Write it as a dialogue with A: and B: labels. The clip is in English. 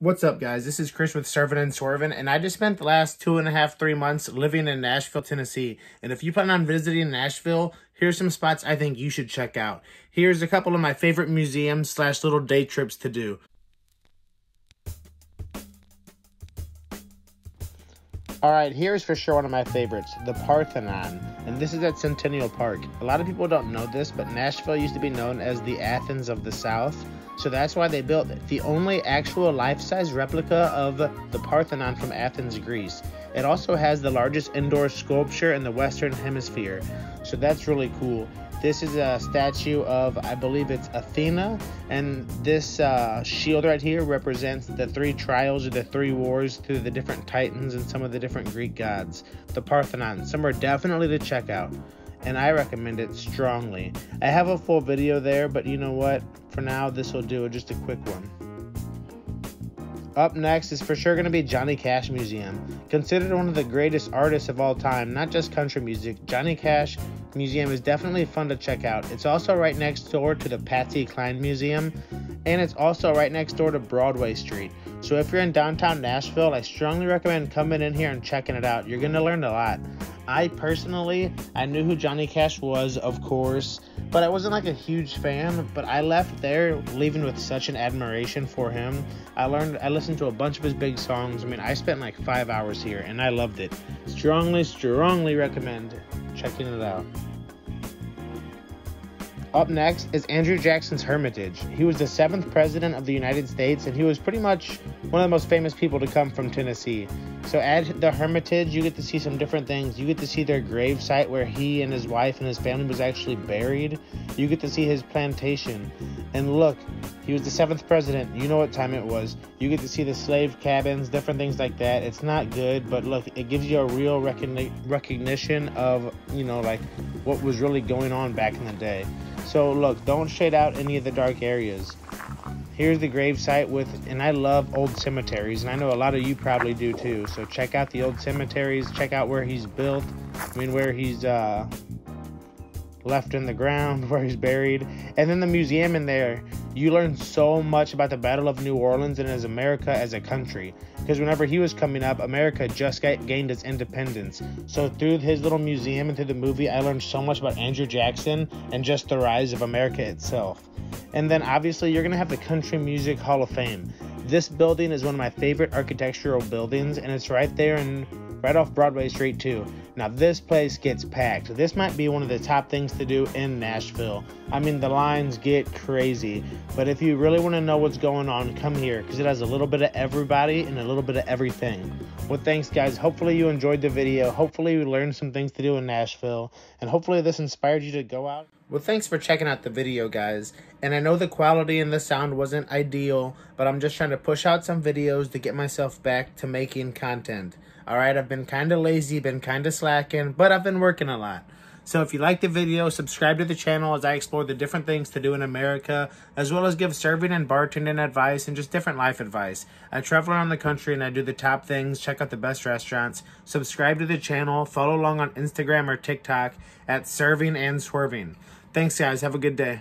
A: What's up, guys? This is Chris with Serving and Swerving, and I just spent the last 2.5, 3 months living in Nashville, Tennessee. And if you plan on visiting Nashville, here's some spots I think you should check out. Here's a couple of my favorite museums / little day trips to do. Alright, here's for sure one of my favorites, the Parthenon, and this is at Bicentennial Park. A lot of people don't know this, but Nashville used to be known as the Athens of the South, so that's why they built the only actual life-size replica of the Parthenon from Athens, Greece. It also has the largest indoor sculpture in the Western Hemisphere, so that's really cool. This is a statue of, I believe it's Athena, and this shield right here represents the 3 trials or the 3 wars through the different titans and some of the different Greek gods. The Parthenon, somewhere definitely to check out, and I recommend it strongly. I have a full video there, but you know what? For now, this will do, just a quick one. Up next is for sure going to be Johnny Cash Museum. Considered one of the greatest artists of all time, not just country music, Johnny Cash Museum is definitely fun to check out. It's also right next door to the Patsy Cline Museum, and it's also right next door to Broadway Street. So if you're in downtown Nashville, I strongly recommend coming in here and checking it out. You're going to learn a lot. I knew who Johnny Cash was, of course, but I wasn't like a huge fan, but I left there leaving with such an admiration for him. I listened to a bunch of his big songs. I mean, I spent like 5 hours here and I loved it. Strongly recommend checking it out. Up next is Andrew Jackson's Hermitage. He was the 7th president of the United States, and he was pretty much one of the most famous people to come from Tennessee. So at the Hermitage, you get to see some different things. You get to see their grave site where he and his wife and his family was actually buried. You get to see his plantation. And look, he was the 7th president. You know what time it was. You get to see the slave cabins, different things like that. It's not good, but look, it gives you a real recognition of, like what was really going on back in the day. So look, don't shade out any of the dark areas. Here's the grave site and I love old cemeteries, and I know a lot of you probably do too. So check out the old cemeteries, check out where he's built, where he's left in the ground, where he's buried. And then the museum in there, you learn so much about the Battle of New Orleans and as America as a country. Because whenever he was coming up, America just gained its independence. So through his little museum and through the movie, I learned so much about Andrew Jackson and just the rise of America itself. And then obviously you're going to have the Country Music Hall of Fame. This building is one of my favorite architectural buildings, and it's right there right off Broadway Street too. Now this place gets packed. This might be one of the top things to do in Nashville. I mean, the lines get crazy, but if you really want to know what's going on, come here, because it has a little bit of everybody and a little bit of everything. Well, thanks guys. Hopefully you enjoyed the video. Hopefully you learned some things to do in Nashville, and hopefully this inspired you to go out. Well, thanks for checking out the video, guys. And I know the quality and the sound wasn't ideal, but I'm just trying to push out some videos to get myself back to making content. Alright, I've been kind of lazy, been kind of slacking, but I've been working a lot. So if you like the video, subscribe to the channel as I explore the different things to do in America, as well as give serving and bartending advice and just different life advice. I travel around the country and I do the top things, check out the best restaurants. Subscribe to the channel, follow along on Instagram or TikTok at Serving and Swerving. Thanks guys, have a good day.